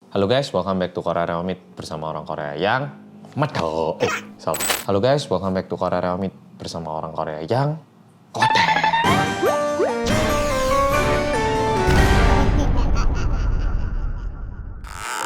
Halo guys, welcome back to Korea Reomit bersama orang Korea yang medok. Salah. Halo guys, welcome back to Korea Reomit bersama orang Korea yang kote.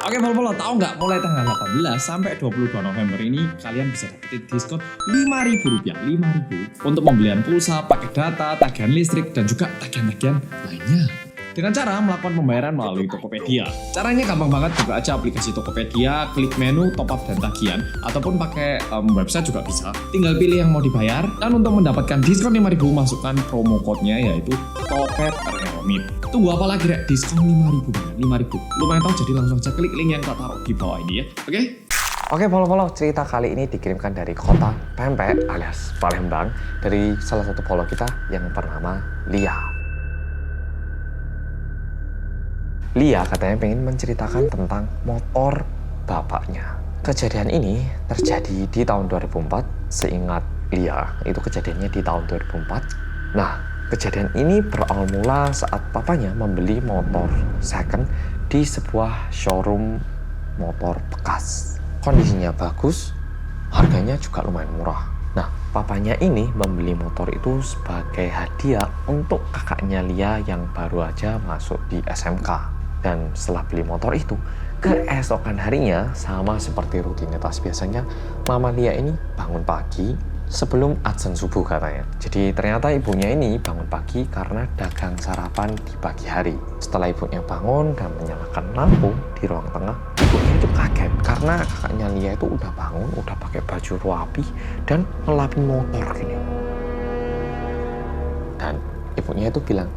Oke, Polo, tahu nggak mulai tanggal 18 sampai 22 November ini kalian bisa dapetin diskon Rp5.000, Rp5.000 untuk pembelian pulsa, paket data, tagihan listrik, dan juga tagihan-tagihan lainnya. Dengan cara melakukan pembayaran melalui Tokopedia. Caranya gampang banget, buka aja aplikasi Tokopedia, klik menu top up dan tagihan, ataupun pakai website juga bisa. Tinggal pilih yang mau dibayar, dan untuk mendapatkan diskon Rp5.000 masukkan promo code-nya yaitu Topet Reomit. Tunggu apa lagi, Rek? Diskon Rp5.000. Lumayan tahu, jadi langsung aja klik link yang tak taruh di bawah ini ya. Oke? Oke, Polo, cerita kali ini dikirimkan dari kota Pempek alias Palembang dari salah satu polo kita yang bernama Lia. Lia katanya pengen menceritakan tentang motor bapaknya. Kejadian ini terjadi di tahun 2004, seingat Lia, itu kejadiannya di tahun 2004. Nah, kejadian ini berawal mula saat papanya membeli motor second di sebuah showroom motor bekas. Kondisinya bagus, harganya juga lumayan murah. Nah, papanya ini membeli motor itu sebagai hadiah untuk kakaknya Lia yang baru aja masuk di SMK. Dan setelah beli motor itu, keesokan harinya sama seperti rutinitas biasanya, Mama Lia ini bangun pagi sebelum adzan subuh katanya. Jadi ternyata ibunya ini bangun pagi karena dagang sarapan di pagi hari. Setelah ibunya bangun dan menyalakan lampu di ruang tengah, ibunya itu kaget karena kakaknya Lia itu udah bangun, udah pakai baju rapi dan ngelapin motor gini. Dan ibunya itu bilang,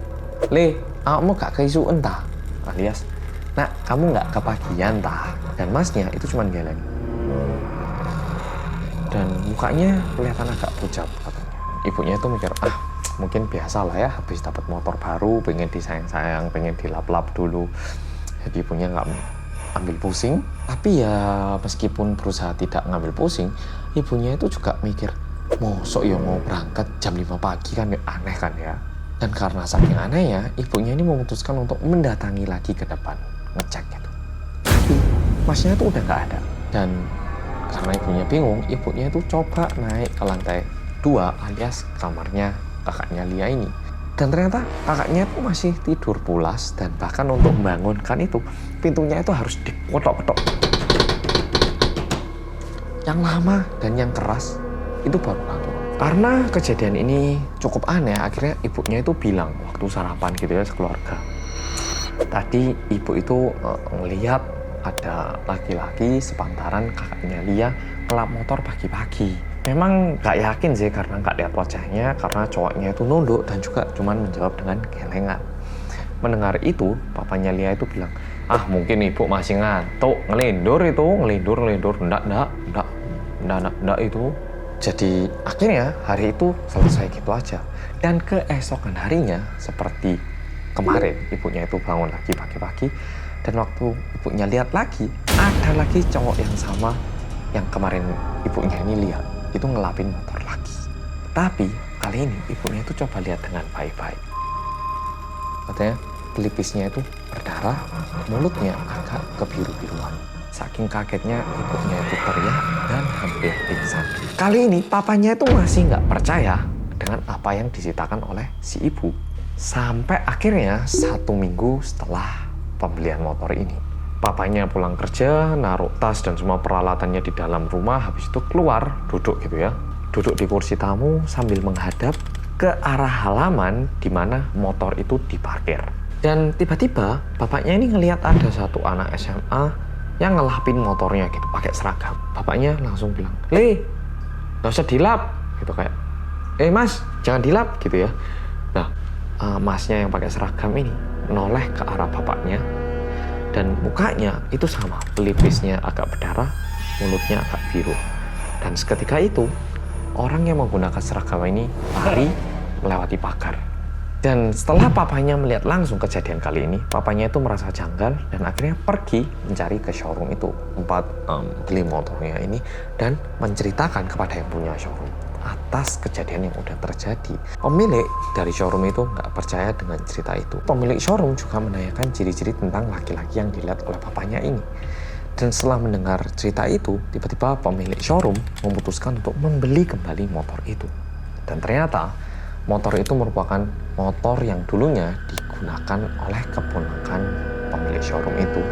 "Le, kamu gak keisuan tah?" Alias, "Nak, kamu nggak kepagian tah?" Dan masnya itu cuma geleng. Dan mukanya kelihatan agak pucat katanya. Ibunya itu mikir, mungkin biasa lah ya, habis dapat motor baru, pengen disayang-sayang, pengen dilap-lap dulu. Jadi ibunya nggak ambil pusing. Tapi ya meskipun berusaha tidak ngambil pusing, ibunya itu juga mikir, mosok ya mau berangkat jam 5 pagi kan, aneh kan ya. Dan karena saking anehnya, ibunya ini memutuskan untuk mendatangi lagi ke depan, ngecek gitu. Tapi masnya itu udah nggak ada. Dan karena ibunya bingung, ibunya itu coba naik ke lantai 2 alias kamarnya kakaknya Lia ini. Dan ternyata kakaknya itu masih tidur pulas dan bahkan untuk membangunkan itu, pintunya itu harus dikotok-kotok. Yang lama dan yang keras itu baru bangun. Karena kejadian ini cukup aneh, akhirnya ibunya itu bilang waktu sarapan gitu ya sekeluarga. Tadi ibu itu ngelihat ada laki-laki sepantaran kakaknya Lia ngelap motor pagi-pagi. Memang gak yakin sih karena gak lihat wajahnya, karena cowoknya itu nunduk dan juga cuman menjawab dengan gelengan. Mendengar itu, papanya Lia itu bilang, mungkin ibu masih ngantuk, ngelindur, enggak itu. Jadi akhirnya hari itu selesai gitu aja. Dan keesokan harinya seperti kemarin, ibunya itu bangun lagi pagi-pagi. Dan waktu ibunya lihat lagi, ada lagi cowok yang sama yang kemarin ibunya ini lihat. Itu ngelapin motor lagi. Tapi kali ini ibunya itu coba lihat dengan baik-baik. Katanya pelipisnya itu berdarah, mulutnya agak kebiru-biruan. Saking kagetnya ibunya itu teriak dan hampir pingsan. Kali ini papanya itu masih nggak percaya dengan apa yang diceritakan oleh si ibu. Sampai akhirnya 1 minggu setelah pembelian motor ini. Papanya pulang kerja, naruh tas dan semua peralatannya di dalam rumah. Habis itu keluar, duduk gitu ya. Duduk di kursi tamu sambil menghadap ke arah halaman di mana motor itu diparkir. Dan tiba-tiba bapaknya ini ngelihat ada satu anak SMA yang ngelapin motornya gitu, pakai seragam. Bapaknya langsung bilang, "Le, gak usah dilap," gitu kayak, "Mas, jangan dilap," gitu ya. Nah, masnya yang pakai seragam ini menoleh ke arah bapaknya dan mukanya itu sama, pelipisnya agak berdarah, mulutnya agak biru. Dan seketika itu, orang yang menggunakan seragam ini lari melewati pagar. Dan setelah papanya melihat langsung kejadian kali ini, papanya itu merasa janggal dan akhirnya pergi mencari ke showroom itu, tempat beli motornya ini, dan menceritakan kepada yang punya showroom atas kejadian yang udah terjadi. Pemilik dari showroom itu nggak percaya dengan cerita itu. Pemilik showroom juga menanyakan ciri-ciri tentang laki-laki yang dilihat oleh papanya ini. Dan setelah mendengar cerita itu, tiba-tiba pemilik showroom memutuskan untuk membeli kembali motor itu. Dan ternyata motor itu merupakan motor yang dulunya digunakan oleh keponakan pemilik showroom itu.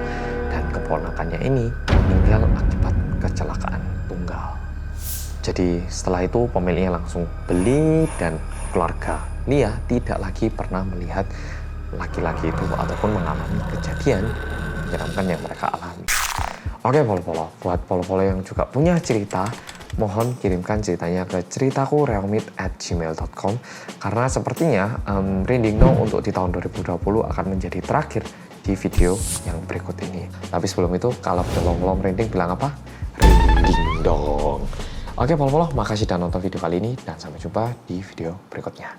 Dan keponakannya ini meninggal akibat kecelakaan tunggal. Jadi setelah itu pemiliknya langsung beli dan keluarga Lia tidak lagi pernah melihat laki-laki itu ataupun mengalami kejadian menyeramkan yang mereka alami. Oke polo-polo, buat polo-polo yang juga punya cerita, mohon kirimkan ceritanya ke ceritaku@realmeet@gmail.com karena sepertinya Rinding Dong untuk di tahun 2020 akan menjadi terakhir di video yang berikut ini. Tapi sebelum itu, kalau belum Rinding bilang apa? Rinding Dong. Oke polo-polo, makasih sudah nonton video kali ini dan sampai jumpa di video berikutnya.